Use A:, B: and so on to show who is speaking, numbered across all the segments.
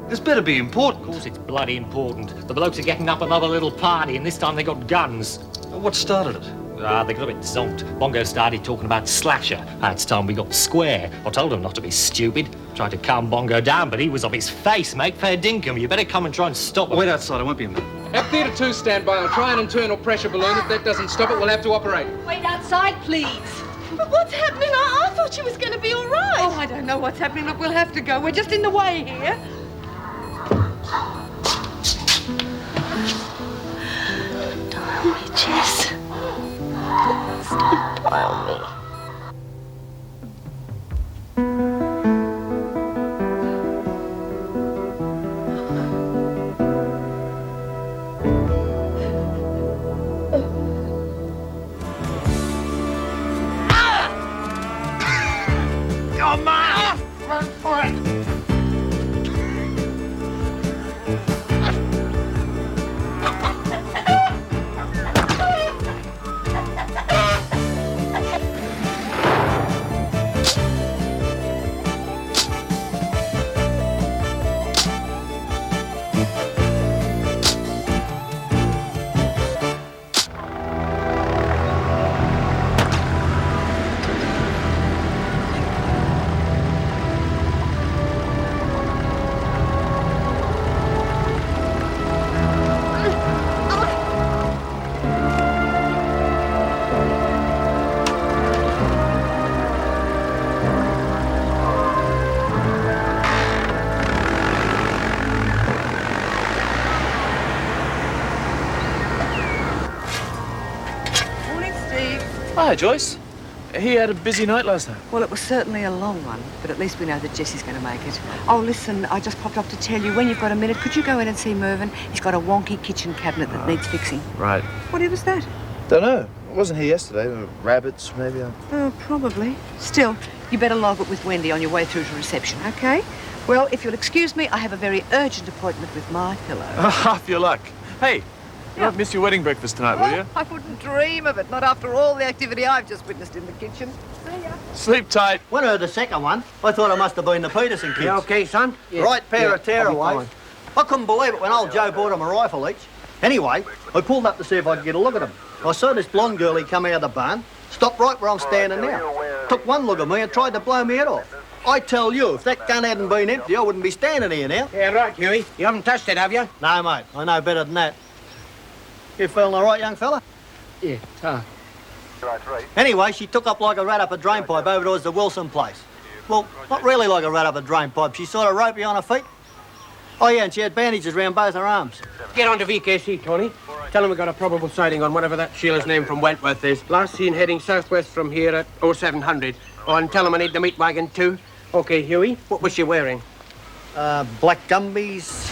A: This better be important.
B: Of course it's bloody important. The blokes are getting up another little party, and this time they got guns.
A: What started it?
B: They got a bit zonked. Bongo started talking about Slasher. It's time we got square. I told him not to be stupid. Tried to calm Bongo down, but he was off his face, mate. Fair dinkum. You better come and try and stop him.
A: Wait outside. I won't be a minute.
C: Have Theatre 2 stand by. I'll try an internal pressure balloon. If that doesn't stop it, we'll have to operate.
D: Wait outside, please.
E: But what's happening? I thought she was going to be all right.
D: Oh, I don't know what's happening. Look, we'll have to go. We're just in the way here.
E: Dial me, Jess. Please don't dial me.
B: Come on! Run for it!
F: Hi, Joyce. He had a busy night last night.
D: Well, it was certainly a long one, but at least we know that Jessie's going to make it. Oh, listen, I just popped up to tell you, when you've got a minute, could you go in and see Mervyn? He's got a wonky kitchen cabinet that needs fixing.
F: Right.
D: What was that?
F: Don't know. I wasn't here yesterday. Rabbits, maybe.
D: Oh, probably. Still, you better log it with Wendy on your way through to reception, OK? Well, if you'll excuse me, I have a very urgent appointment with my pillow.
F: Half your luck. Hey, you won't miss your wedding breakfast tonight, will you?
D: I wouldn't dream of it, not after all the activity I've just witnessed in the kitchen. See ya.
F: Sleep tight.
G: When I heard the second one, I thought it must have been the Peterson kids.
H: You okay, son?
G: Yeah. Right pair of tearaways. I couldn't believe it when old Joe bought them a rifle each. Anyway, I pulled up to see if I could get a look at them. I saw this blonde girlie come out of the barn, stopped right where I'm standing now. Took one look at me and tried to blow me head off. I tell you, if that gun hadn't been empty, I wouldn't be standing here now.
H: Yeah, right, Huey. You haven't touched it, have you?
G: No, mate. I know better than that. You feeling all right, young fella?
H: Yeah,
G: Anyway, she took up like a rat up a drain pipe over towards the Wilson place. Well, not really like a rat up a drain pipe. She sort of ropey on her feet. Oh, yeah, and she had bandages around both her arms.
H: Get on to VKC, Tony. Tell him we got a probable sighting on whatever that Sheila's name from Wentworth is. Last seen heading southwest from here at 0700. Oh, and tell him I need the meat wagon too. Okay, Huey, what was she wearing?
G: Black gumbies.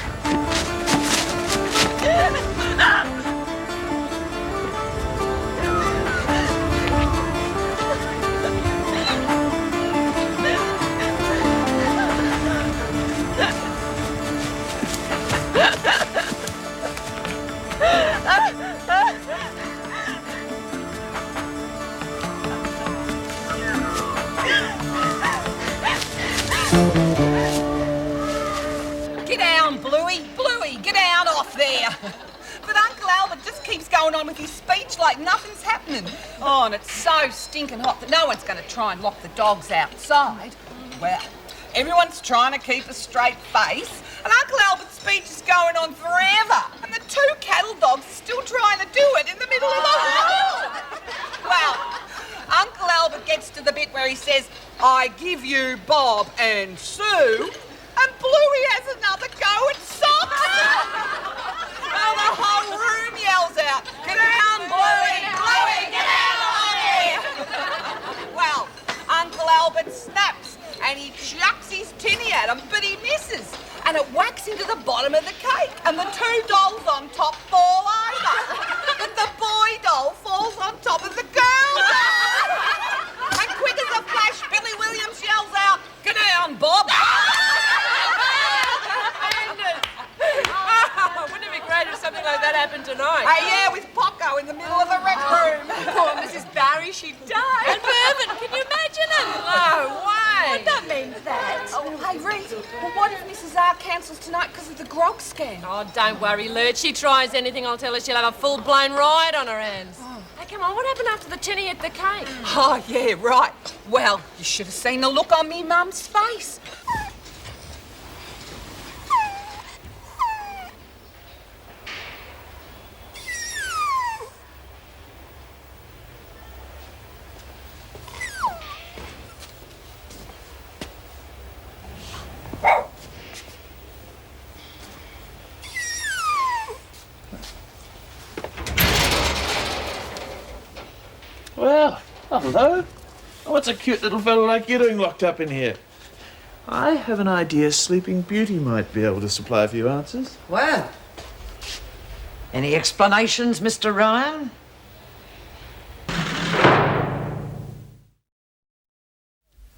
I: Get down, Bluey. Bluey, get down off there. But Uncle Albert just keeps going on with his speech like nothing's happening. Oh, and it's so stinking hot that no one's going to try and lock the dogs outside. Well, everyone's trying to keep a straight face, and Uncle Albert's speech is going on forever, and the two cattle dogs are still trying to do it in the middle of the hall. Well, Uncle Albert gets to the bit where he says, "I give you Bob and Sue," and Bluey has another go at Socks. Well, the whole room yells out, "Get down, Bluey! Bluey, get out of here!" Well, Uncle Albert snaps and he chucks his tinny at him, but he misses. And it whacks into the bottom of the cake, and the two dolls on top fall over. But the boy doll falls on top of the girl doll. And quick as a flash, Billy Williams yells out, "Get down, Bob!"
D: Wouldn't it be great if something like that happened tonight?
I: Hey, yeah, with Poco in the middle of the rec room.
D: Poor Mrs. Barry, she'd die. And Mervyn, can you imagine him? No way. I don't mean that.
I: Oh, hey, Please. Well, what if Mrs. R cancels tonight because of the grog scam?
E: Oh, don't worry, Lurch. She tries anything, I'll tell her she'll have a full-blown riot on her hands. Hey, come on, what happened after the tinny at the cake?
I: Oh, yeah, right. Well, you should have seen the look on me mum's face.
F: Well, hello. What's a cute little fellow like you doing locked up in here? I have an idea Sleeping Beauty might be able to supply a few answers.
J: Well, any explanations, Mr. Ryan?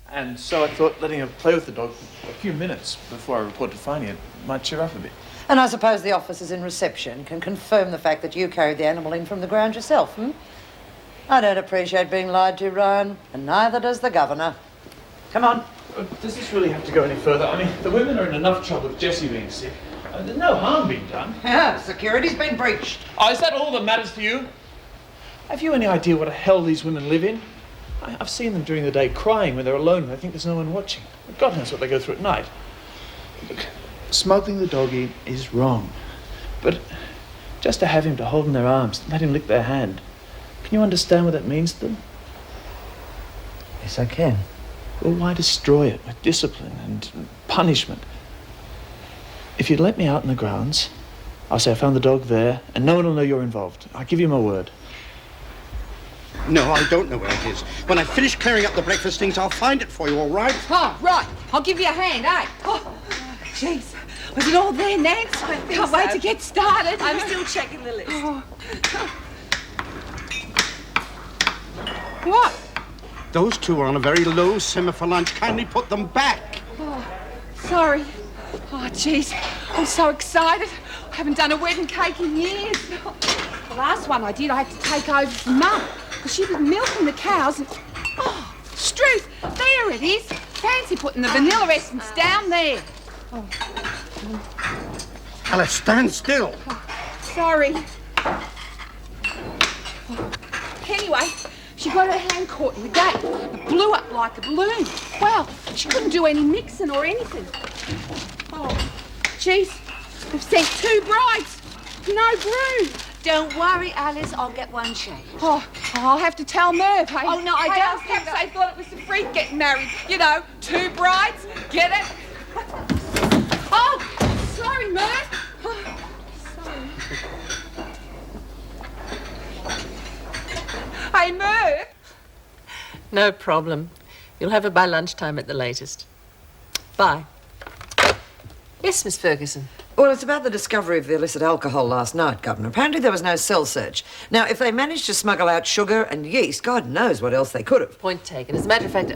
F: And so I thought letting her play with the dog for a few minutes before I report to finding it might cheer up a bit.
J: And I suppose the officers in reception can confirm the fact that you carried the animal in from the ground yourself, hmm? I don't appreciate being lied to, Ryan, and neither does the governor. Come on.
F: Does this really have to go any further? I mean, the women are in enough trouble with Jessie being sick. There's no harm being done.
J: Yeah, security's been breached.
F: Oh, is that all that matters to you? Have you any idea what a hell these women live in? I've seen them during the day crying when they're alone and they think there's no one watching. God knows what they go through at night. Look, smuggling the dog in is wrong. But just to have him to hold in their arms, let him lick their hand. Can you understand what that means to them?
J: Yes, I can.
F: Well, why destroy it with discipline and punishment? If you'd let me out in the grounds, I'll say I found the dog there and no one will know you're involved. I'll give you my word.
K: No, I don't know where it is. When I finish clearing up the breakfast things, I'll find it for you, all right?
I: Oh, right. I'll give you a hand, eh? Oh, jeez. Was it all there, Nance? Can't wait to get started.
E: I'm still checking the list.
I: Oh. What?
K: Those two are on a very low simmer for lunch. Kindly put them back.
I: Oh, sorry. Oh, jeez. I'm so excited. I haven't done a wedding cake in years. The last one I did, I had to take over from Mum because she was milking the cows and... Oh, Struth, there it is. Fancy putting the vanilla essence down there. Oh.
K: Alice, stand still.
I: Oh, sorry. Oh. Anyway... She got her hand caught in the gate. It blew up like a balloon. Well, she couldn't do any mixing or anything. Oh, jeez. They've sent 2 brides. No groom.
E: Don't worry, Alice, I'll get one changed.
I: Oh, I'll have to tell Merv, hey?
E: Oh, no, I
I: hey,
E: don't
I: perhaps
E: think
I: they thought it was the freak getting married. You know, 2 brides. Get it? Oh, sorry, Merv. Oh, sorry. Hey, Merv.
E: No problem. You'll have it by lunchtime at the latest. Bye. Yes, Miss Ferguson.
J: Well, it's about the discovery of the illicit alcohol last night, Governor. Apparently there was no cell search. Now, if they managed to smuggle out sugar and yeast, God knows what else they could have.
E: Point taken. As a matter of fact,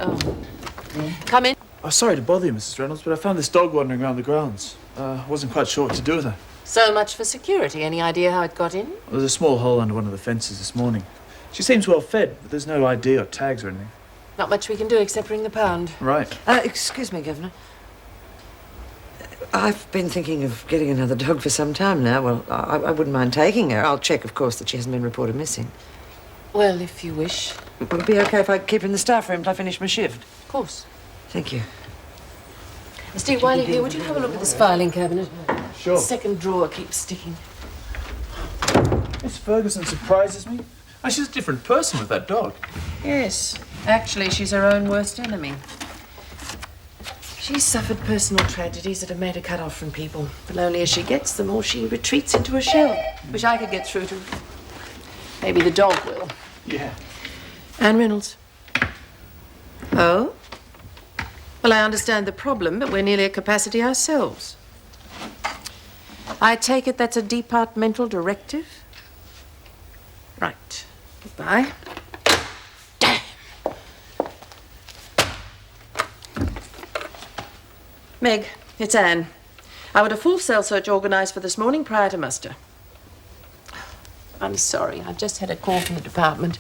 E: come in.
F: Oh, sorry to bother you, Mrs. Reynolds, but I found this dog wandering around the grounds. Wasn't quite sure what to do with her.
E: So much for security. Any idea how it got in?
F: Well, there's a small hole under one of the fences this morning. She seems well fed, but there's no ID or tags or anything.
E: Not much we can do except ring the pound.
F: Right.
J: Excuse me, Governor. I've been thinking of getting another dog for some time now. Well, I wouldn't mind taking her. I'll check, of course, that she hasn't been reported missing.
E: Well, if you wish.
J: Would it be okay if I keep her in the staff room till I finish my shift?
E: Of course.
J: Thank you.
E: Steve, while you're here, would you have a look at this filing cabinet?
F: Sure.
E: The second drawer keeps sticking.
F: Miss Ferguson surprises me. Oh, she's a different person with that dog.
E: Yes. Actually, she's her own worst enemy. She's suffered personal tragedies that have made her cut off from people. The lonelier she gets, the more she retreats into a shell. Wish I could get through to her. Maybe the dog will.
F: Yeah.
E: Anne Reynolds.
J: Oh?
E: Well, I understand the problem, but we're nearly at capacity ourselves. I take it that's a departmental directive? Right. Goodbye. Damn! Meg, it's Anne. I want a full cell search organised for this morning prior to muster. I'm sorry, I've just had a call from the department.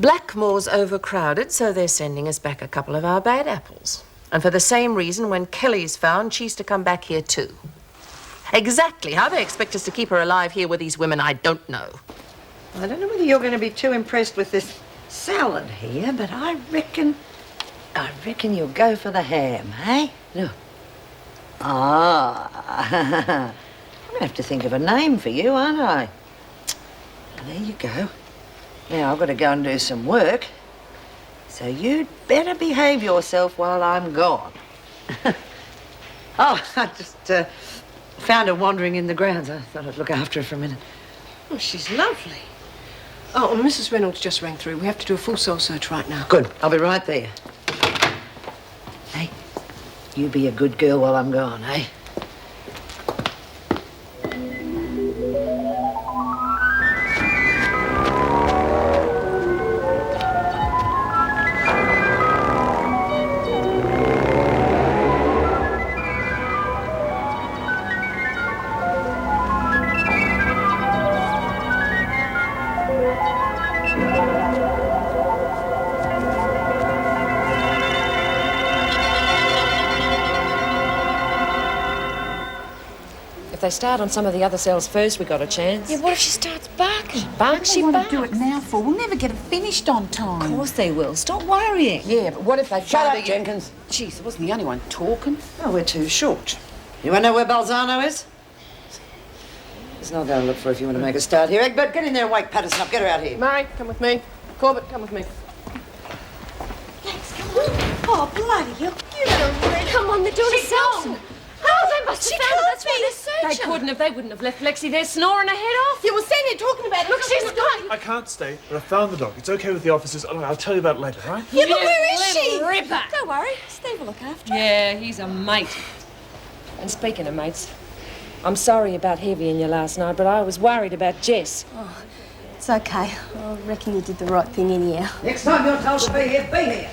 E: Blackmore's overcrowded, so they're sending us back a couple of our bad apples. And for the same reason, when Kelly's found, she's to come back here too. Exactly how they expect us to keep her alive here with these women, I don't know.
J: I don't know whether you're going to be too impressed with this salad here, but I reckon you'll go for the ham, eh? Look. Ah, I'm going to have to think of a name for you, aren't I? There you go. Now, I've got to go and do some work, so you'd better behave yourself while I'm gone. Oh, I just found her wandering in the grounds. I thought I'd look after her for a minute.
L: Oh, she's lovely. Oh, and Mrs. Reynolds just rang through. We have to do a full soul search right now.
J: Good. I'll be right there. Hey, you be a good girl while I'm gone, eh?
E: If they start on some of the other cells first, we got a chance.
M: Yeah, what if she starts barking?
E: Barks, she
M: What
E: barks.
M: do we do it now for? We'll never get it finished on time.
D: Of course they will. Stop worrying.
M: Yeah, but what if they
J: Shut up, Jenkins.
M: Jeez, I wasn't the only one talking.
J: Oh, we're too short. You want to know where Balzano is? There's no going to look for if you want to make a start here. Egbert, get in there and wake Patterson up. Get her out here.
L: Mary, come with me. Corbett, come with me.
M: Lex, come on. Oh, bloody hell.
N: You little red. Come on, they're doing a cell. Oh, they must have found her. That's why they're
E: They
N: searching.
E: couldn't have. They wouldn't have left Lexi there snoring her head off.
M: Yeah, well, stand there talking about it.
N: Look, she's gone.
F: I can't stay, but I found the dog. It's okay with the officers. Oh, I'll tell you about it later, all right?
M: Yeah, but where is she?
N: Little ripper. Don't worry. Steve will look after her.
E: Yeah, he's a mate. And speaking of mates, I'm sorry about Heavy and you last night, but I was worried about Jess.
N: Oh, it's okay. I reckon you did the right thing anyhow.
J: Next time you're told to be here.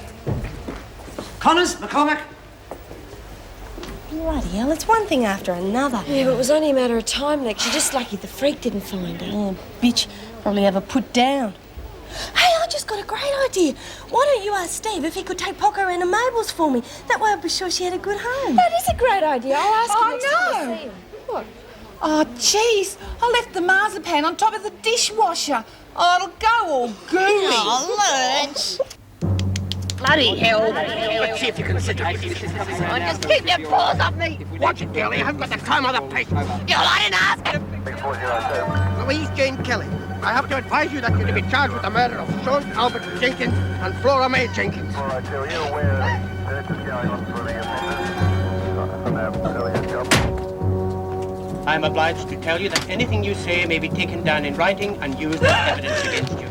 J: Connors, McCormick.
N: Bloody hell, it's one thing after another.
M: Yeah, but it was only a matter of time, Lex. You're just lucky the freak didn't find her.
N: Oh, bitch. Probably have her put down. Hey, I just got a great idea. Why don't you ask Steve if he could take Poco around to Mabel's for me? That way I'll be sure she had a good home.
M: That is a great idea. I'll ask him next time I see him.
N: What?
M: Oh, jeez. I left the marzipan on top of the dishwasher. Oh, it'll go all gooey.
N: Oh, Lurch.
H: Bloody hell. Let's see if you can sit tight.
N: Just keep your paws off me.
H: Watch it, girlie. I haven't got the time or the patience.
N: I didn't ask you.
H: Louise Jane Kelly, I have to advise you that you're to be charged with the murder of Sean Albert Jenkins and Flora May Jenkins. I am obliged to tell you that anything you say may be taken down in writing and used as evidence against you.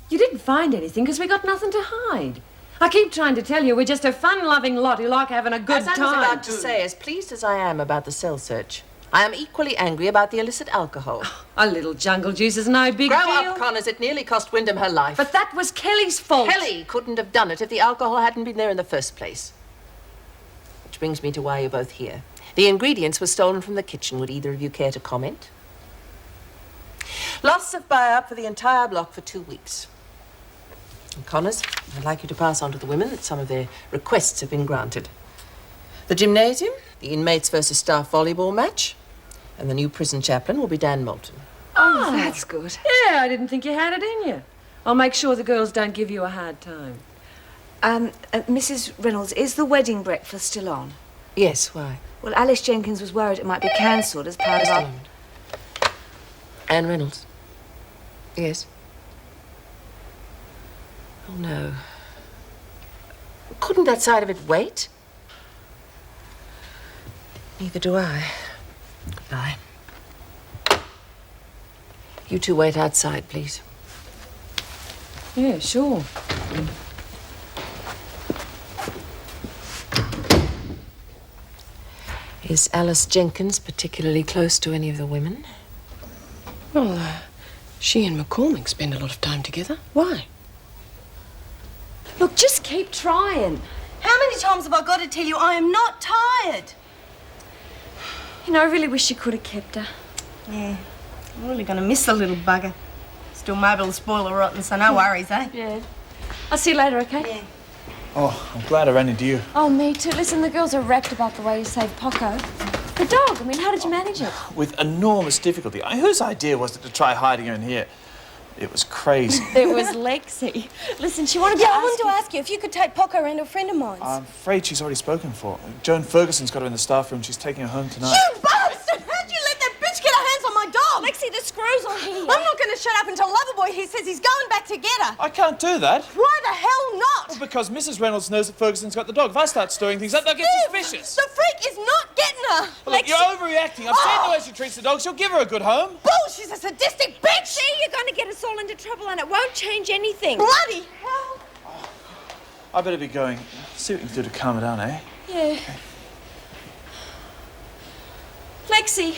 E: You didn't find anything because we got nothing to hide. I keep trying to tell you we're just a fun-loving lot who like having a good
O: time.
E: As I was about to
O: say, as pleased as I am about the cell search, I am equally angry about the illicit alcohol.
E: A little jungle juice is no big
O: Grow
E: deal.
O: up, Connors. It nearly cost Wyndham her life.
E: But that was Kelly's fault.
O: Kelly couldn't have done it if the alcohol hadn't been there in the first place. Which brings me to why you're both here. The ingredients were stolen from the kitchen. Would either of you care to comment? Loss of buy-up for the entire block for 2 weeks. And Connors, I'd like you to pass on to the women that some of their requests have been granted. The gymnasium, the inmates versus staff volleyball match, and the new prison chaplain will be Dan Moulton.
E: Oh, that's good. Yeah, I didn't think you had it in you. I'll make sure the girls don't give you a hard time.
D: Mrs. Reynolds, is the wedding breakfast still on?
O: Yes, why?
D: Well, Alice Jenkins was worried it might be cancelled as part of our...
O: Anne Reynolds. Yes. Oh, no. Couldn't that side of it wait? Neither do I. Goodbye. You two wait outside, please.
E: Yeah, sure.
O: Is Alice Jenkins particularly close to any of the women?
L: Well, she and McCormick spend a lot of time together. Why?
M: Look, just keep trying.
N: How many times have I got to tell you I am not tired?
M: You know, I really wish you could have kept her.
N: Yeah, I'm really going to miss the little bugger. It's still Mabel and spoil her rotten, so no worries, eh?
P: Yeah. I'll see you later, okay?
N: Yeah.
F: Oh, I'm glad I ran into you.
P: Oh, me too. Listen, the girls are wrecked about the way you saved Poco. The dog, I mean, how did you manage it?
F: With enormous difficulty. Whose idea was it to try hiding her in here? It was crazy.
P: It was Lexi. Listen, she wanted to ask you if you could take Poco around to a friend of mine's.
F: I'm afraid she's already spoken for. Joan Ferguson's got her in the staff room. She's taking her home tonight.
N: You bastard! How'd you let that bitch get her hands on my dog?
P: Lexi, the screw's on here.
N: I'm not going to shut up until Loverboy here says he's going back to get her.
F: I can't do that.
N: Why the hell not?
F: Well, because Mrs. Reynolds knows that Ferguson's got the dog. If I start stirring things up, they'll get suspicious.
N: The freak is not getting her.
F: Well, look, you're overreacting. I've seen the way she treats the dog. She'll give her a good home.
N: Bull, she's a sadistic bitch.
P: See, you're going to get us all into trouble and it won't change anything.
N: Bloody hell.
F: I better be going. See what you can do to calm her down, eh?
P: Yeah. Lexi,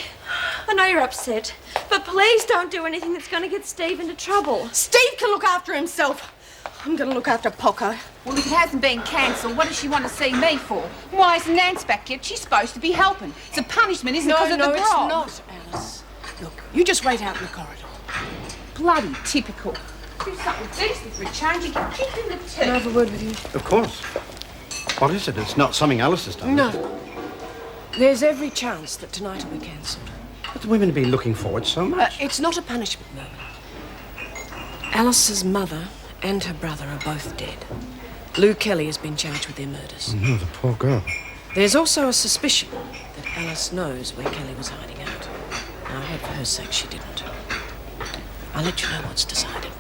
P: I know you're upset, but please don't do anything that's going to get Steve into trouble.
N: Steve can look after himself. I'm going to look after Poco.
I: Well, if it hasn't been cancelled, what does she want to see me for? Why isn't Nance back yet? She's supposed to be helping. It's a punishment, isn't it, because of the
L: it's
I: grog?
L: not, Alice. Look, you just wait out in the corridor.
I: Bloody typical. Do something decent for a change. You can kick in the teeth.
L: Can I have a word with you?
K: Of course. What is it? It's not something Alice has done.
L: No. There's every chance that tonight will be cancelled.
K: But the women have been looking forward so much.
L: It's not a punishment, Mervyn. Alice's mother and her brother are both dead. Lou Kelly has been charged with their murders.
K: No, the poor girl.
L: There's also a suspicion that Alice knows where Kelly was hiding out. Now, I hope for her sake she didn't. I'll let you know what's decided.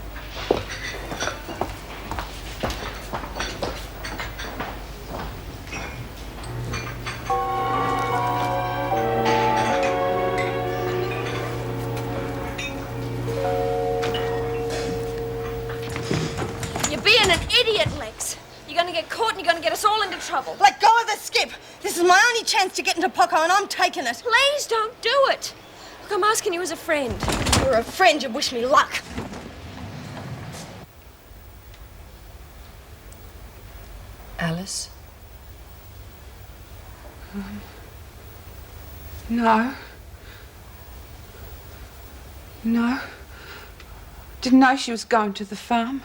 P: You're being an idiot, Lex. You're going to get caught and you're going to get us all into trouble.
N: Let go of the skip. This is my only chance to get into Poco and I'm taking it.
P: Please don't do it. Look, I'm asking you as a friend.
N: You're a friend, you wish me luck.
L: Alice?
I: No. No. Didn't know she was going to the farm.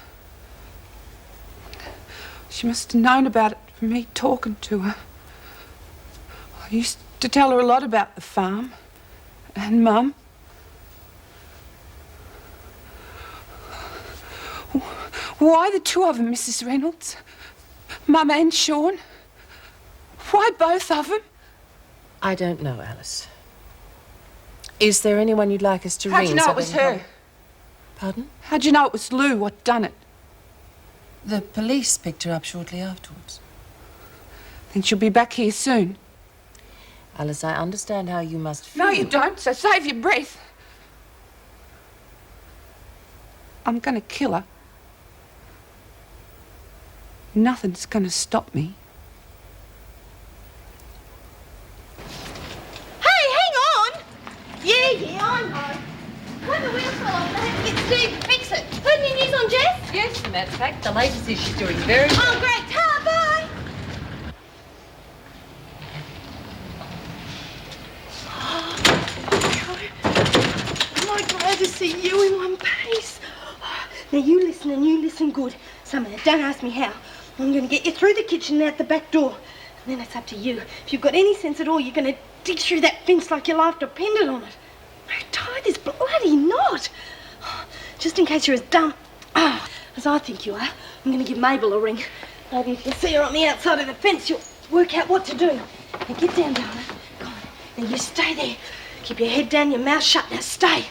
I: She must have known about it from me talking to her. I used to tell her a lot about the farm and Mum. Why the two of them, Mrs. Reynolds? Mum and Sean? Why both of them?
O: I don't know, Alice. Is there anyone you'd like us to ring?
I: How'd you know it was her?
O: Pardon?
I: How'd you know it was Lou what done it?
O: The police picked her up shortly afterwards.
I: Then she'll be back here soon.
O: Alice, I understand how you must feel.
I: No, you don't, so save your breath. I'm gonna kill her. Nothing's gonna stop me.
N: Hey, hang on! Yeah, I know. When the wheel fell off, I had to get Steve to fix it. Heard any news on Jess?
O: Yes, as a matter of fact, the latest is she's doing very well.
N: Oh, great. Ta, bye! Am I glad to see you in one piece? Now, you listen and you listen good. Summer, don't ask me how. I'm going to get you through the kitchen and out the back door. And then it's up to you. If you've got any sense at all, you're going to dig through that fence like your life depended on it. Now, tie this bloody knot. Just in case you're as dumb as I think you are, I'm going to give Mabel a ring. Maybe if you see her on the outside of the fence, you'll work out what to do. Now, get down, darling. Come on. Now, you stay there. Keep your head down, your mouth shut. Now, stay.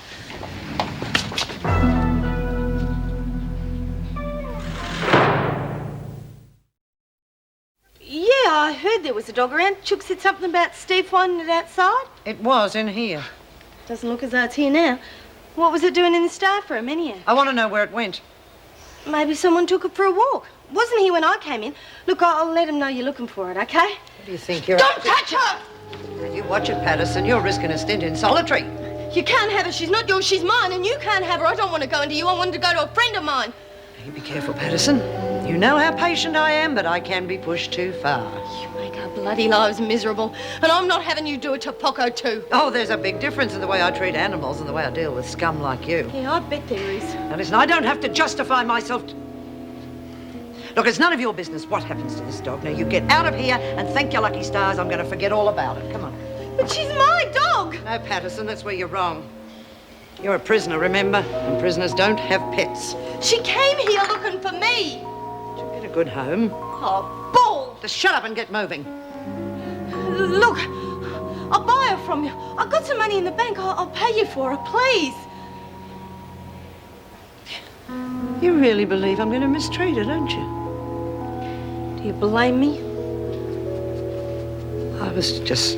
N: Yeah, I heard there was a dog around. Chook said something about Steve finding it outside.
J: It was in here.
N: Doesn't look as though it's here now. What was it doing in the staff room, anyhow?
J: I want to know where it went.
N: Maybe someone took it for a walk. Wasn't here when I came in. Look, I'll let him know you're looking for it, okay?
J: What do you think you're...
N: Don't touch her!
J: Now, you watch it, Patterson. You're risking a stint in solitary.
N: You can't have her. She's not yours. She's mine. And you can't have her. I don't want to go into you. I wanted to go to a friend of mine.
J: You be careful, Patterson. You know how patient I am, but I can be pushed too far.
N: You make our bloody lives miserable, and I'm not having you do it to Poco too.
J: Oh, there's a big difference in the way I treat animals and the way I deal with scum like you.
N: Yeah, I bet there is.
J: Now listen, I don't have to justify myself. Look, it's none of your business what happens to this dog. Now you get out of here and thank your lucky stars I'm going to forget all about it. Come on.
N: But she's my dog.
J: No, Patterson, that's where you're wrong. You're a prisoner, remember? And prisoners don't have pets.
N: She came here looking for me.
J: She'll get a good home.
N: Oh, bull!
J: Just shut up and get moving.
N: Look, I'll buy her from you. I've got some money in the bank. I'll pay you for her, please.
J: You really believe I'm going to mistreat her, don't you?
N: Do you blame me?
J: I was just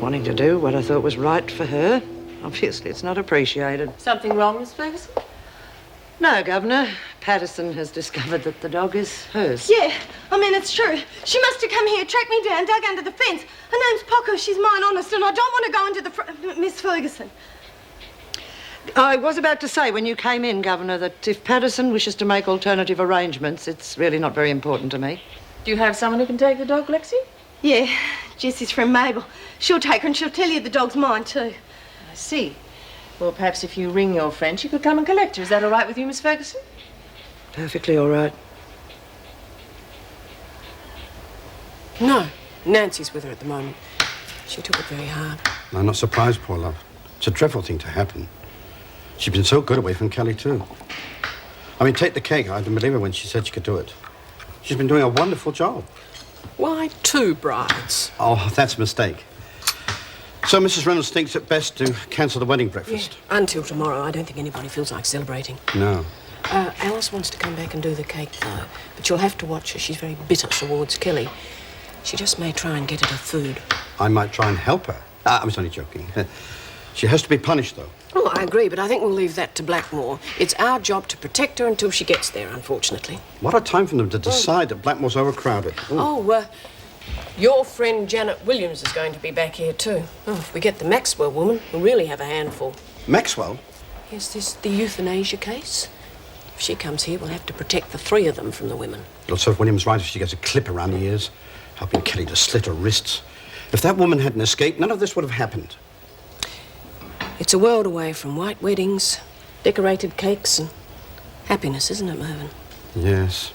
J: wanting to do what I thought was right for her. Obviously, it's not appreciated.
E: Something wrong, Miss Ferguson?
J: No, Governor. Patterson has discovered that the dog is hers.
N: Yeah, I mean, it's true. She must have come here, tracked me down, dug under the fence. Her name's Poco. She's mine, honest, and I don't want to go into the Miss Ferguson.
J: I was about to say when you came in, Governor, that if Patterson wishes to make alternative arrangements, it's really not very important to me.
E: Do you have someone who can take the dog, Lexi?
N: Yeah, Jessie's friend Mabel. She'll take her and she'll tell you the dog's mine too.
E: I see. Well, perhaps if you ring your friend, she could come and collect her. Is that all right with you, Miss Ferguson?
J: Perfectly all right.
L: No, Nancy's with her at the moment. She took it very hard.
K: I'm not surprised, poor love. It's a dreadful thing to happen. She's been so good away from Kelly, too. I mean, take the cake. I didn't believe her when she said she could do it. She's been doing a wonderful job.
L: Why 2 brides?
K: Oh, that's a mistake. So Mrs. Reynolds thinks it best to cancel the wedding breakfast?
L: Yeah, until tomorrow. I don't think anybody feels like celebrating.
K: No.
L: Alice wants to come back and do the cake, though. But you'll have to watch her. She's very bitter towards Kelly. She just may try and get at her food.
K: I might try and help her. I was only joking. She has to be punished, though.
L: Oh, I agree, but I think we'll leave that to Blackmore. It's our job to protect her until she gets there, unfortunately.
K: What a time for them to decide that Blackmore's overcrowded. Ooh.
L: Oh, your friend Janet Williams is going to be back here, too. Oh, if we get the Maxwell woman, we'll really have a handful.
K: Maxwell?
L: Yes, this the euthanasia case. If she comes here, we'll have to protect the 3 of them from the women.
K: It'll serve Williams right if she gets a clip around the ears, helping Kelly to slit her wrists. If that woman hadn't escaped, none of this would have happened.
L: It's a world away from white weddings, decorated cakes, and happiness, isn't it, Mervyn?
K: Yes.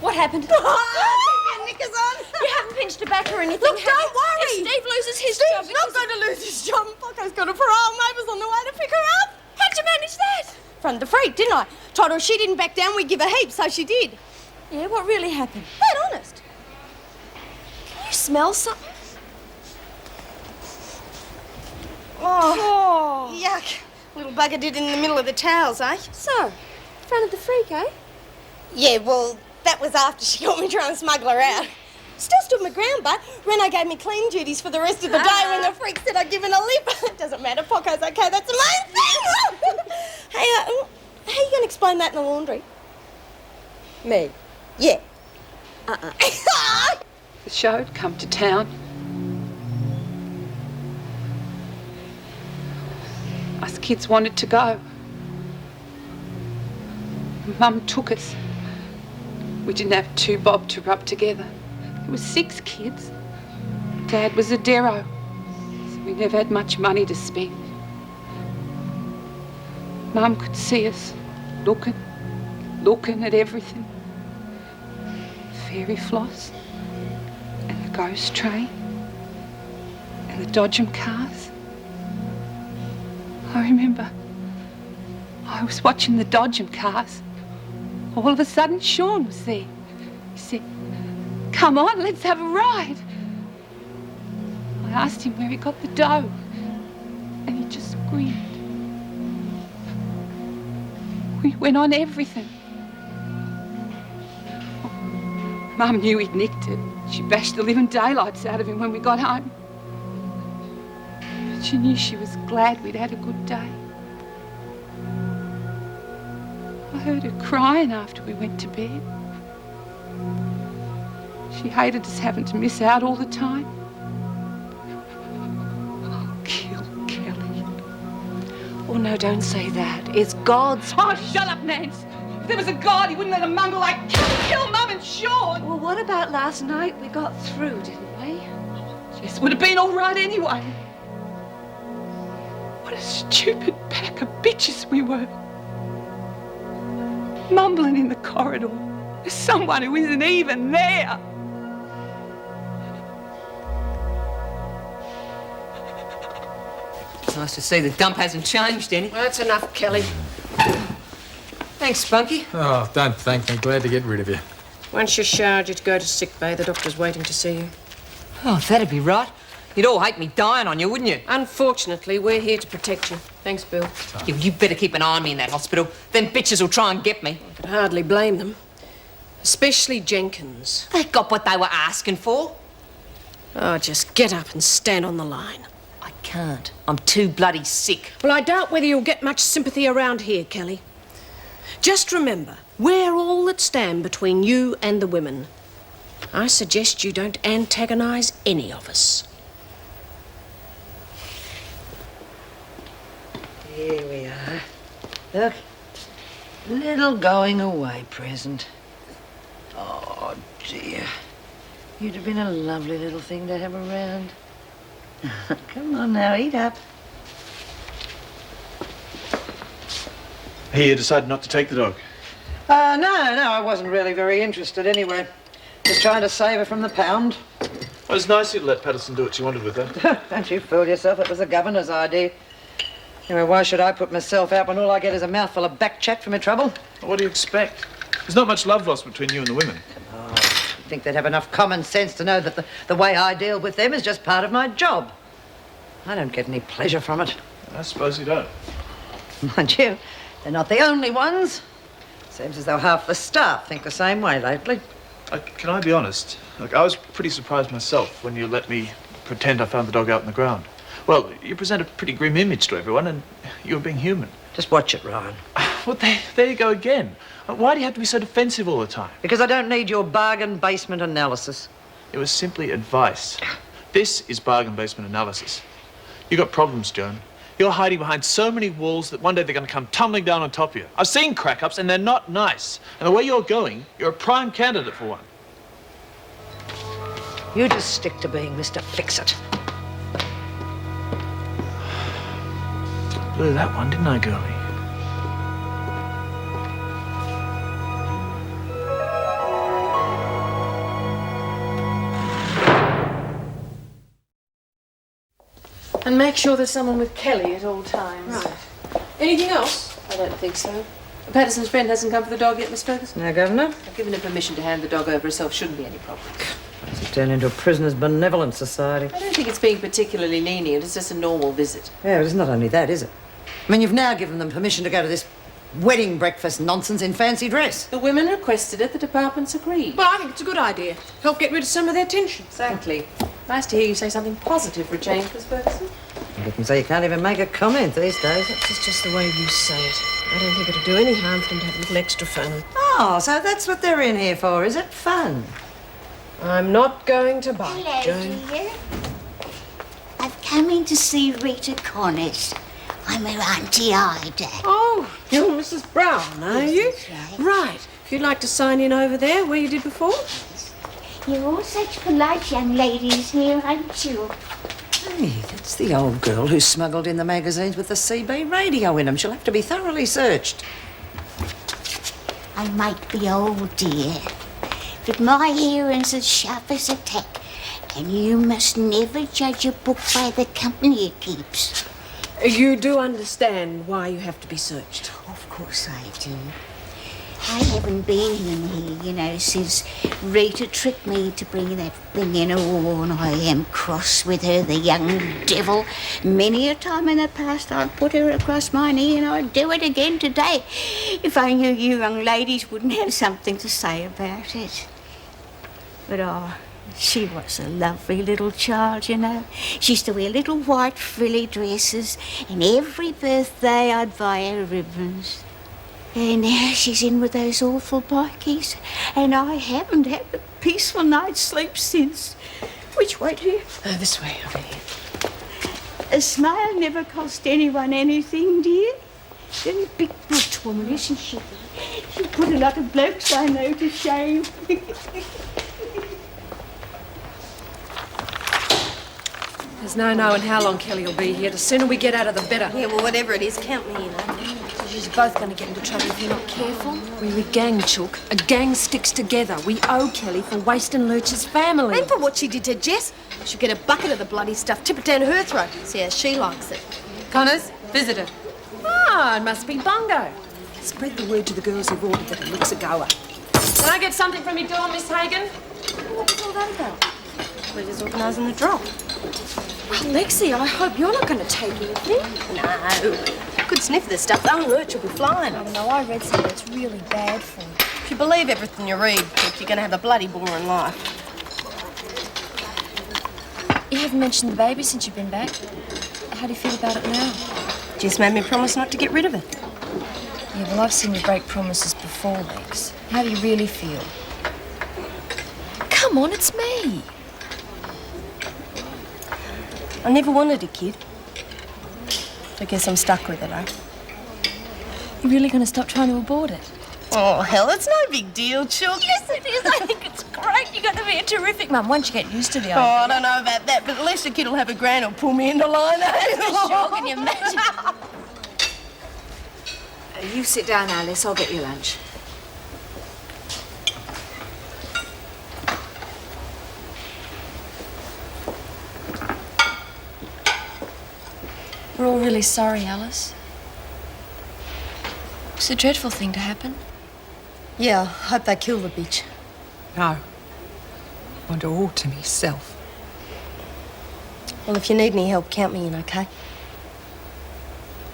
P: What happened?
N: Knickers on.
P: You haven't pinched her back or anything.
N: Look,
P: have
N: don't
P: you?
N: worry.
P: If Steve loses his
N: Steve's
P: job,
N: not going to lose his job. Poco's got a parole. Mabel's on the way to pick her up.
P: How'd you manage that?
N: Front the freak, didn't I? Told her if she didn't back down, we'd give her heaps, so she did.
P: Yeah, what really happened?
N: Dead honest.
P: Can you smell something?
N: Oh, yuck. Little bugger did in the middle of the towels, eh?
P: So, in front of the freak, eh?
N: Yeah, well, that was after she got me trying to smuggle her out. Still stood my ground, but Reno gave me clean duties for the rest of the day when the freak said I'd given a lip. It doesn't matter, Poco's okay, that's the main thing. Hey, how are you going to explain that in the laundry? Me? Yeah.
Q: The show had come to town. Us kids wanted to go. Mum took us. We didn't have 2 bob to rub together. There were 6 kids. Dad was a dero, so we never had much money to spend. Mum could see us looking at everything. Fairy floss and the ghost train and the Dodgem cars. I remember I was watching the Dodgem cars. All of a sudden, Sean was there. He said, "Come on, let's have a ride." I asked him where he got the dough, and he just grinned. We went on everything. Mum knew he'd nicked it. She bashed the living daylights out of him when we got home. But she knew she was glad we'd had a good day. I heard her crying after we went to bed. She hated us having to miss out all the time. I'll kill Kelly. Oh, no, don't say that. It's God's...
I: Oh, shut up, Nance. If there was a God, he wouldn't let a mongrel like kill Mum and Sean.
Q: Well, what about last night? We got through, didn't we?
I: This would have been all right anyway. What a stupid pack of bitches we were. Mumbling in the corridor with someone who isn't even there.
R: It's nice to see the dump hasn't changed any.
O: Well, that's enough, Kelly.
R: Thanks, Spunky.
S: Oh, don't thank me. Glad to get rid of you.
O: Once you're showered, you'd go to sick bay. The doctor's waiting to see you.
R: Oh, that'd be right. You'd all hate me dying on you, wouldn't you?
O: Unfortunately, we're here to protect you. Thanks, Bill.
R: You better keep an eye on me in that hospital. Them bitches will try and get me.
O: I could hardly blame them. Especially Jenkins.
R: They got what they were asking for.
O: Oh, just get up and stand on the line.
R: I can't. I'm too bloody sick.
O: Well, I doubt whether you'll get much sympathy around here, Kelly. Just remember, we're all that stand between you and the women. I suggest you don't antagonise any of us.
J: Here we are. Look, little going away present. Oh, dear. You'd have been a lovely little thing to have around. Come on now, eat up.
F: He decided not to take the dog.
J: No, I wasn't really very interested anyway. Just trying to save her from the pound.
F: It was nice of you to let Patterson do what she wanted with her.
J: Don't you fool yourself, it was the governor's idea. Anyway, why should I put myself out when all I get is a mouthful of back chat for my trouble?
F: Well, what do you expect? There's not much love lost between you and the women.
J: Oh, I think they'd have enough common sense to know that the way I deal with them is just part of my job. I don't get any pleasure from it.
F: I suppose you don't.
J: Mind you, they're not the only ones. Seems as though half the staff think the same way lately.
F: Can I be honest? Look, I was pretty surprised myself when you let me pretend I found the dog out in the ground. Well, you present a pretty grim image to everyone, and you were being human.
J: Just watch it, Ryan.
F: Well, there you go again. Why do you have to be so defensive all the time?
J: Because I don't need your bargain basement analysis.
F: It was simply advice. This is bargain basement analysis. You got problems, Joan. You're hiding behind so many walls that one day they're going to come tumbling down on top of you. I've seen crack-ups, and they're not nice. And the way you're going, you're a prime candidate for one.
J: You just stick to being Mr. Fix-It.
F: Blew that one, didn't I, girlie?
O: And make sure there's someone with Kelly at all times.
E: Right. Anything else? I don't think so. Patterson's friend hasn't come for the dog yet, Miss Ferguson?
J: No, Governor.
E: I've given him permission to hand the dog over herself. Shouldn't be any problem.
J: It's turned into a prisoner's benevolent society.
E: I don't think it's being particularly lenient. It's just a normal visit.
J: Yeah, but it's not only that, is it? I mean, you've now given them permission to go to this wedding breakfast nonsense in fancy dress.
E: The women requested it. The department's agreed.
O: Well, I think it's a good idea. Help get rid of some of their tension.
E: Exactly. Nice to hear you say something positive for a change, Miss Ferguson.
J: You can say you can't even make a comment these days.
O: It's just the way you say it. I don't think it'll do any harm for them to have a little extra fun.
J: Oh, so that's what they're in here for, is it? Fun.
O: I'm not going to bite,
T: Hello,
O: Joan.
T: dear. I've come in to see Rita Connors. I'm her Auntie Ida.
O: Oh, you're Mrs. Brown, are you? Right. If you'd like to sign in over there, where you did before.
T: You're all such polite young ladies here, aren't you?
J: Hey, that's the old girl who smuggled in the magazines with the CB radio in them. She'll have to be thoroughly searched.
T: I might be old, dear, but my hearing's as sharp as a tack, and you must never judge a book by the company it keeps.
O: You do understand why you have to be searched?
T: Of course I do. I haven't been in here, you know, since Rita tricked me to bring that thing in. Oh, and I am cross with her, the young devil. Many a time in the past I've put her across my knee, and I'd do it again today if I knew you young ladies wouldn't have something to say about it. But she was a lovely little child, you know. She used to wear little white frilly dresses, and every birthday I'd buy her ribbons. And now she's in with those awful bikies, and I haven't had a peaceful night's sleep since. Which way, dear?
O: This way, over here.
N: A smile never cost anyone anything, dear. Very big brute woman, isn't she? She put a lot of blokes I know to shame.
L: There's no knowing how long Kelly will be here. The sooner we get out of the better.
N: Yeah, well, whatever it is, count me in. You're both going to get into trouble if you're not careful.
L: We're a gang, Chook. A gang sticks together. We owe Kelly for wasting Lurch's family.
N: And for what she did to Jess. She'll get a bucket of the bloody stuff, tip it down her throat. See how she likes it.
L: Connors, visitor. Ah, it must be Bongo. Spread the word to the girls who've ordered that it looks a goer. Can I get something from your door, Miss Hagan?
N: What was all that about? We're just organising the drop.
L: Well, Lexi, I hope you're not going to take anything.
N: No. Could sniff this stuff. The old Lurch will be flying.
M: I know, I read something that's really bad for you.
N: If you believe everything you read, Pip, you're going to have a bloody boring life.
M: You haven't mentioned the baby since you've been back. How do you feel about it now?
N: Jess made me promise not to get rid of it.
M: Yeah, well, I've seen you break promises before, Lex. How do you really feel? Come on, it's me.
N: I never wanted a kid. I guess I'm stuck with it, eh?
M: You really going to stop trying to abort it?
N: Oh, hell, it's no big deal, Chook.
M: Yes, it is. I think it's great. You're going to be a terrific mum once you get used to the idea.
N: Oh, I don't know about that, but at least the kid will have a gran who'll pull me into line, eh?
M: Sure, can you imagine?
L: You sit down, Alice. I'll get you lunch.
M: We're all really sorry, Alice. It's a dreadful thing to happen.
N: Yeah, I hope they kill the bitch.
R: No. I do all to myself.
N: Well, if you need any help, count me in, okay?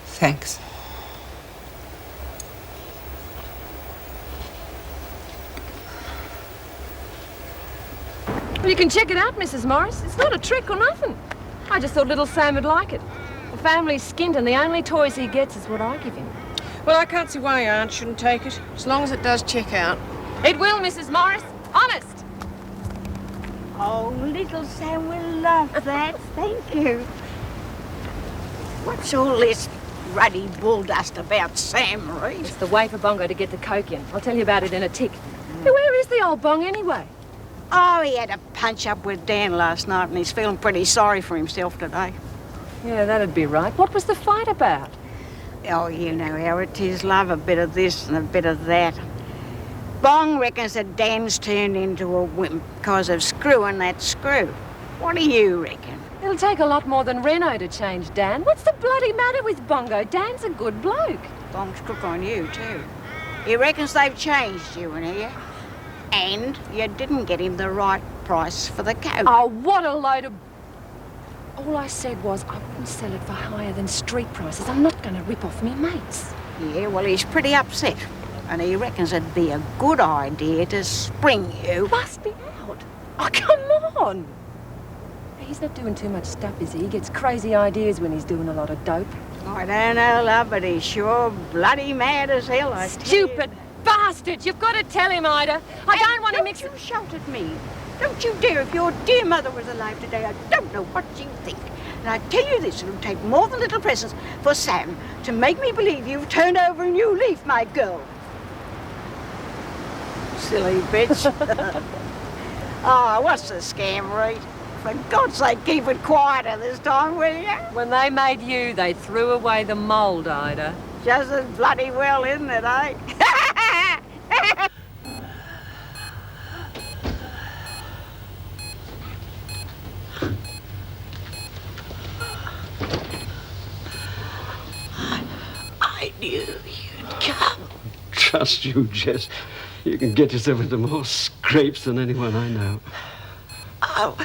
R: Thanks.
L: Well, you can check it out, Mrs. Morris. It's not a trick or nothing. I just thought little Sam would like it. The family's skint and the only toys he gets is what I give him.
E: Well, I can't see why your aunt shouldn't take it, as long as it does check out.
L: It will, Mrs. Morris. Honest.
N: Oh, little Sam will love that. Thank you. What's all this ruddy bulldust about Sam Reed?
L: It's the way for Bongo to get the coke in. I'll tell you about it in a tick. Hey, where is the old bong anyway?
N: Oh, he had a punch-up with Dan last night and he's feeling pretty sorry for himself today.
L: Yeah, that'd be right. What was the fight about?
N: Oh, you know how it is, love. A bit of this and a bit of that. Bong reckons that Dan's turned into a wimp because of screwing that screw. What do you reckon?
L: It'll take a lot more than Reno to change Dan. What's the bloody matter with Bongo? Dan's a good bloke.
N: Bong's crook on you, too. He reckons they've changed you in here. And you didn't get him the right price for the coat.
L: Oh, what a load of... All I said was I wouldn't sell it for higher than street prices. I'm not going to rip off me mates.
N: Yeah, well, he's pretty upset. And he reckons it'd be a good idea to spring you.
L: Bust me out. Oh, come on. He's not doing too much stuff, is he? He gets crazy ideas when he's doing a lot of dope.
N: I don't know, love, but he's sure bloody mad as hell, I tell you.
L: Stupid bastard! You've got to tell him, Ida. I don't want to mix...
N: Don't you shout at me. Don't you dare. If your dear mother was alive today, I don't know what she'd think. And I tell you this, it'll take more than little presents for Sam to make me believe you've turned over a new leaf, my girl. Silly bitch. Oh, what's the scam, Reed? For God's sake, keep it quieter this time, will you?
L: When they made you, they threw away the mould, Ida.
N: Just as bloody well, isn't it, eh?
K: I knew you'd come. Trust you, Jess. You can get yourself into more scrapes than anyone I know.
T: I'll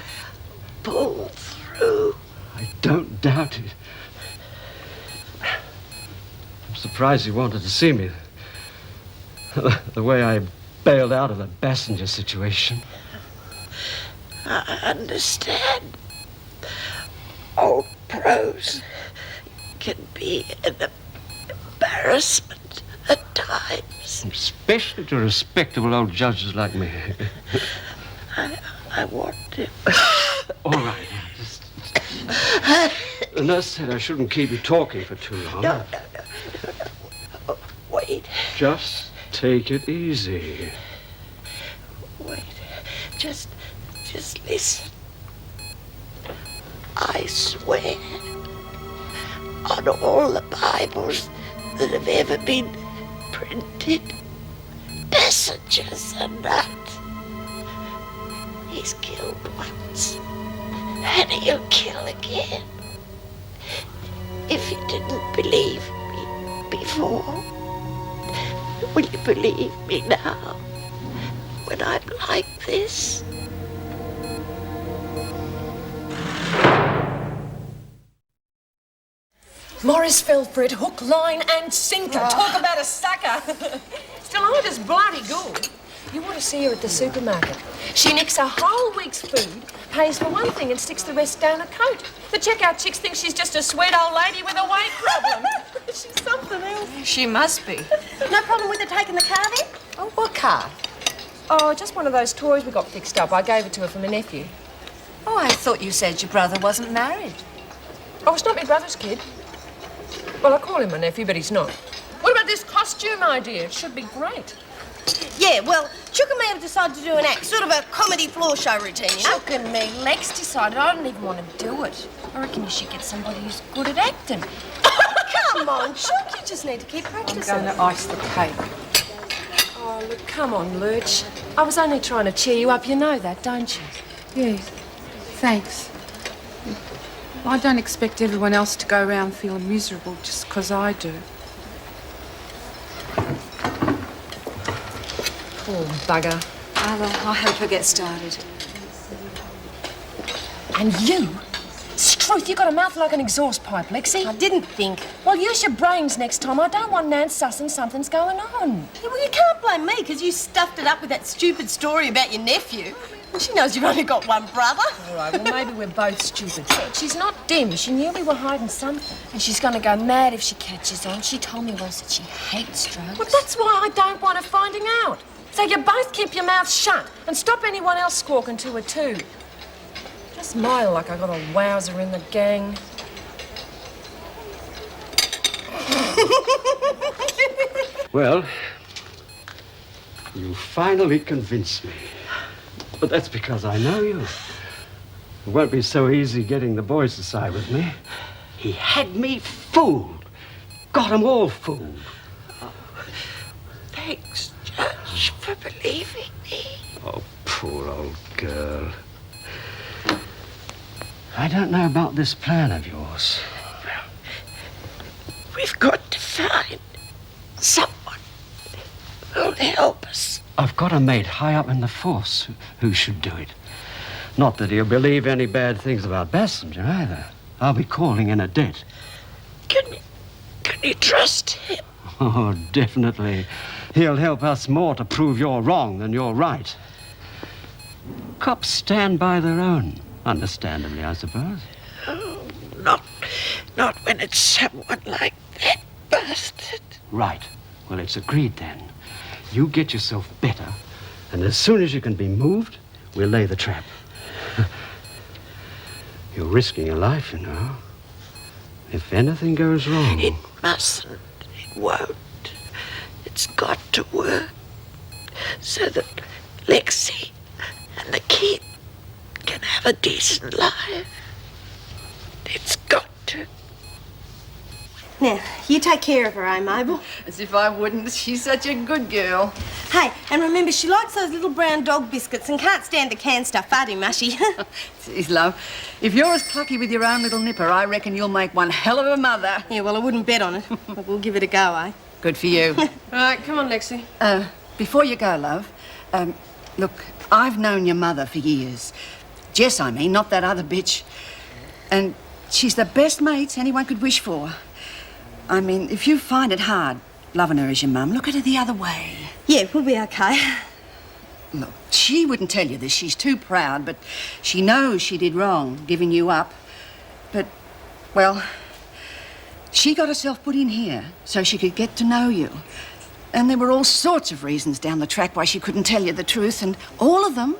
T: pull through.
K: I don't doubt it. I'm surprised you wanted to see me. The way I bailed out of the Bassinger situation.
T: I understand. Old pros can be an embarrassment at times.
K: Especially to respectable old judges like me.
T: I want to.
K: All right, now, just... The nurse said I shouldn't keep you talking for too long.
J: No. Wait.
K: Just take it easy.
J: Wait. Just listen. I swear on all the Bibles that have ever been printed, passengers are not. He's killed once, and he'll kill again. If you didn't believe me before, will you believe me now, when I'm like this?
L: Morris fell for it, hook, line and sinker. Talk about a sucker. Still, I was bloody good. You want to see her at the supermarket. She nicks a whole week's food, pays for one thing and sticks the rest down her coat. The checkout chicks think she's just a sweet old lady with a weight problem. She's something else.
P: She must be.
N: No problem with her taking the car then?
L: Oh, what car? Oh, just one of those toys we got fixed up. I gave it to her for my nephew.
P: Oh, I thought you said your brother wasn't married.
L: Oh, it's not my brother's kid. Well, I call him my nephew, but he's not. What about this costume idea? It should be great.
N: Yeah, well, Chook and me have decided to do an act, sort of a comedy floor show routine, you know?
P: Chook and me, Lex decided I don't even want to do it. I reckon you should get somebody who's good at acting.
N: Come on, Chook, you just need to keep practicing.
P: I'm going to ice the cake.
L: Oh, look, come on, Lurch. I was only trying to cheer you up. You know that, don't you?
Q: Yes, thanks. I don't expect everyone else to go around feeling miserable just 'cause I do.
L: Poor bugger.
P: Oh, well, I hope her gets started.
L: And you? Struth, you got a mouth like an exhaust pipe, Lexi.
N: I didn't think.
L: Well, use your brains next time. I don't want Nan sussing something's going on.
N: Yeah, well, you can't blame me, because you stuffed it up with that stupid story about your nephew. And she knows you've only got one brother.
L: All right, well, maybe we're both stupid. She's not dim. She knew we were hiding something. And she's going to go mad if she catches on. She told me once that she hates drugs. Well, that's why I don't want her finding out. So you both keep your mouths shut and stop anyone else squawking to her too. Just smile like I got a wowser in the gang.
K: Well, you finally convinced me. But that's because I know you. It won't be so easy getting the boys to side with me. He had me fooled. Got 'em all fooled.
J: Thanks, Judge, for believing me.
K: Oh, poor old girl. I don't know about this plan of yours.
J: We've got to find someone who'll help us.
K: I've got a mate high up in the force who should do it. Not that he'll believe any bad things about Bassinger either. I'll be calling in a debt.
J: Can you trust him?
K: Oh, definitely. He'll help us more to prove you're wrong than you're right. Cops stand by their own, understandably, I suppose.
J: Oh, not when it's someone like that bastard.
K: Right. Well, it's agreed then. You get yourself better, and as soon as you can be moved, we'll lay the trap. You're risking your life, you know. If anything goes wrong...
J: It mustn't. It won't. It's got to work so that Lexi and the kid can have a decent life. It's got to.
N: Now, you take care of her, eh, Mabel?
J: As if I wouldn't. She's such a good girl.
N: Hey, and remember, she likes those little brown dog biscuits and can't stand the canned stuff, far too mushy.
R: Jeez, love, if you're as plucky with your own little nipper, I reckon you'll make one hell of a mother.
N: Yeah, well, I wouldn't bet on it. But we'll give it a go, eh?
R: Good for you.
L: Right, come on, Lexi.
R: Before you go, love, look, I've known your mother for years. Jess, I mean, not that other bitch. And she's the best mate anyone could wish for. I mean, if you find it hard loving her as your mum, look at her the other way.
N: Yeah, we'll be okay.
R: Look, she wouldn't tell you this. She's too proud, but she knows she did wrong, giving you up. But, well, she got herself put in here so she could get to know you. And there were all sorts of reasons down the track why she couldn't tell you the truth, and all of them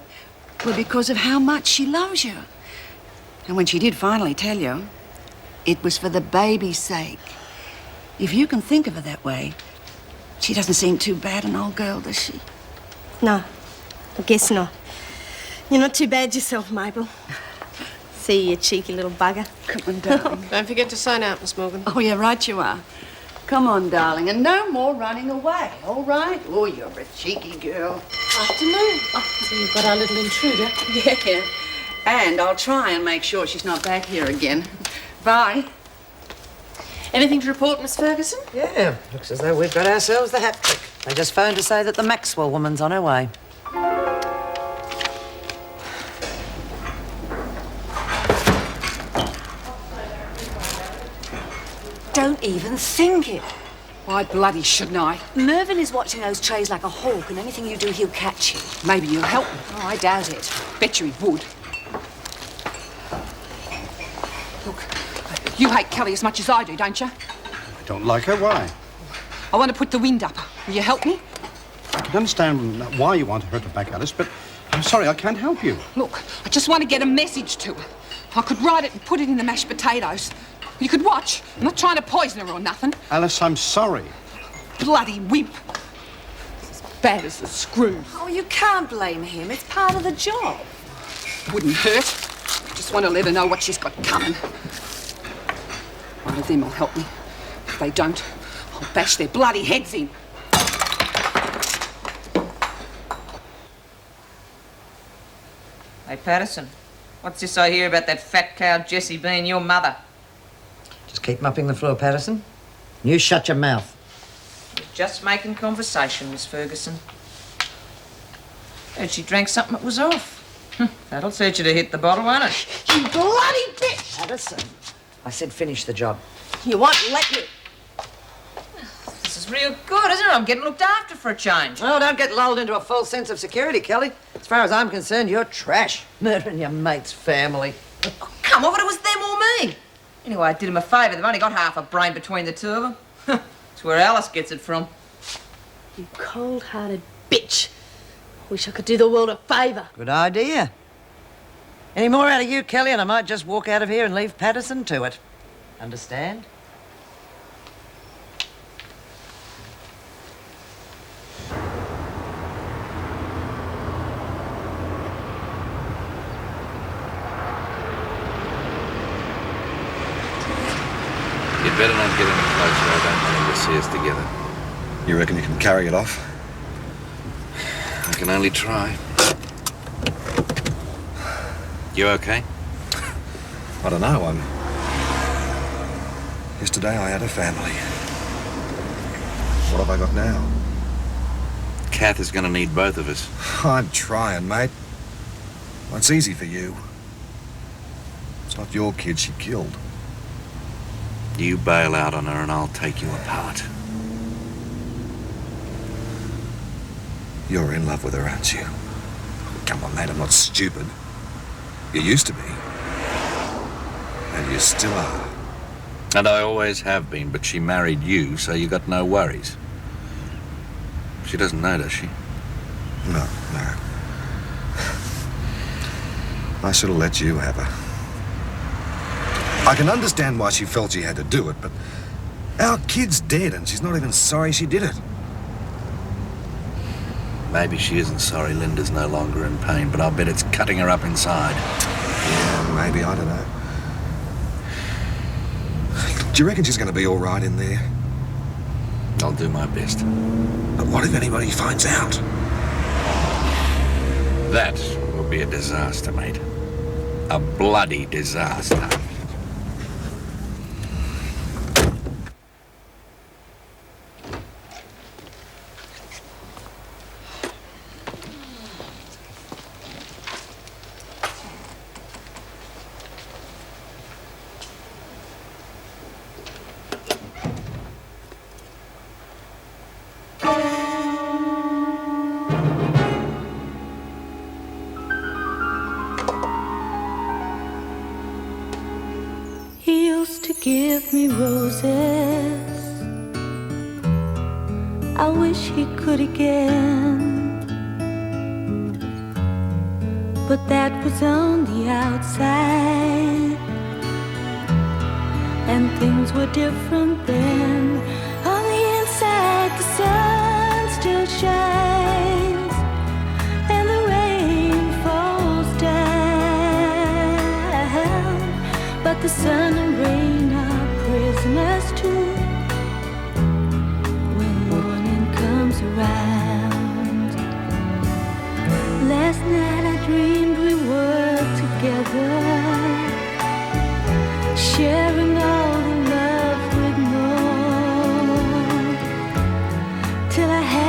R: were because of how much she loves you. And when she did finally tell you, It was for the baby's sake. If you can think of her that way, she doesn't seem too bad an old girl, does she?
N: No, I guess not. You're not too bad yourself, Mabel. See you, cheeky little bugger.
R: Come on, darling.
E: Don't forget to sign out, Miss Morgan.
R: Oh, yeah, right you are. Come on, darling, and no more running away, all right? Oh, you're a cheeky girl.
E: Afternoon. Oh, so you've got our little intruder.
R: Yeah. And I'll try and make sure she's not back here again. Bye.
E: Anything to report, Miss Ferguson?
J: Yeah, looks as though we've got ourselves the hat trick. They just phoned to say that the Maxwell woman's on her way.
U: Don't even think it.
M: Why bloody shouldn't I?
U: Mervyn is watching those trays like a hawk, and anything you do, he'll catch you.
M: Maybe you'll help me.
U: Oh, I doubt it.
M: Bet you he would. Look, you hate Kelly as much as I do, don't you?
V: I don't like her. Why?
M: I want to put the wind up her. Will you help me?
V: I can understand why you want her to back Alice, but I'm sorry, I can't help you.
M: Look, I just want to get a message to her. I could write it and put it in the mashed potatoes. You could watch. I'm not trying to poison her or nothing.
V: Alice, I'm sorry.
M: Bloody wimp. As bad as the screws.
U: Oh, you can't blame him. It's part of the job.
M: Wouldn't hurt. I just want to let her know what she's got coming. One of them will help me. If they don't, I'll bash their bloody heads in.
W: Hey, Patterson, what's this I hear about that fat cow Jessie being your mother?
J: Just keep mopping the floor, Patterson. You shut your mouth.
W: Just making conversation, Miss Ferguson. Heard she drank something that was off. That'll teach you to hit the bottle, won't it?
R: You bloody bitch!
J: Patterson, I said finish the job.
R: You won't let me.
W: This is real good, isn't it? I'm getting looked after for a change.
J: Oh, don't get lulled into a false sense of security, Kelly. As far as I'm concerned, you're trash. Murdering your mate's family.
W: Oh, come on, but it was them or me. Anyway, I did him a favour. They've only got half a brain between the two of them. That's where Alice gets it from.
N: You cold-hearted bitch. Wish I could do the world a favour.
J: Good idea. Any more out of you, Kelly, and I might just walk out of here and leave Patterson to it. Understand?
X: You'd better not get any closer. I don't want him to see us together.
A: You reckon you can carry it off?
X: I can only try. You okay?
A: I don't know. Yesterday I had a family. What have I got now?
X: Kath is going to need both of us.
A: I'm trying, mate. Well, it's easy for you. It's not your kid she killed.
X: You bail out on her and I'll take you apart.
A: You're in love with her, aren't you? Come on, mate, I'm not stupid. You used to be. And you still are.
X: And I always have been, but she married you, so you got no worries. She doesn't know, does she?
A: No. I should have let you have her. I can understand why she felt she had to do it, but our kid's dead and she's not even sorry she did it.
X: Maybe she isn't sorry Linda's no longer in pain, but I'll bet it's cutting her up inside.
A: Yeah, maybe, I don't know. Do you reckon she's going to be all right in there?
X: I'll do my best.
A: But what if anybody finds out?
X: That will be a disaster, mate. A bloody disaster.
Y: He used to give me roses. I wish he could again, but that was on the outside. and things were different then. On the inside, the sun still shines, and the rain falls down. But the sun and rain are prisoners too when morning comes around. Last night I dreamed we were together, sharing all the love we'd known, till I had